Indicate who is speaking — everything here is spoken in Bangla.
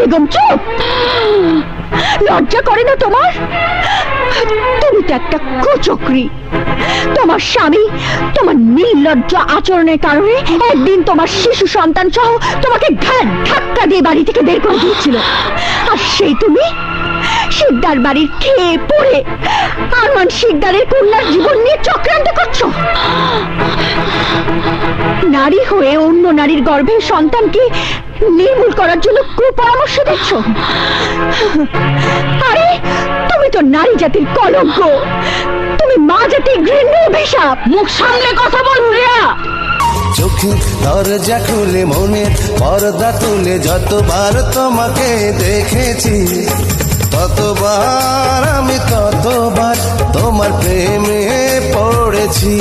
Speaker 1: বেগম চুপ! লজ্জা করে না তোমার? তুমি তো একটা কুচক্রী। তোমার স্বামী তোমার নির্লজ্জ আচরণের কারণে একদিন তোমার শিশু সন্তান সহ তোমাকে ঘাট ধাক্কা দিয়ে বাড়ি থেকে বের করে দিয়েছিল। আর সেই তুমি শিকদার বাড়ির খেয়ে পড়ে আরমান শিকদারের কন্যার জীবন নিয়ে চক্রান্ত করছো। নারী হয়ে অন্য নারীর গর্ভে সন্তানকে নির্মূল করার জন্য কুপরামর্শ দিচ্ছ। আরে তুমি তো নারী জাতির কলঙ্ক, তুমি মা জাতির ঘৃণ্য অভিশাপ। মুখ সামলে কথা বল রিয়া।
Speaker 2: চোখে দরজা খুলে মনের পর্দা তুলে যতবার তোমাকে দেখেছি, ততবার আমি ততবার তোমার প্রেমে পড়েছি।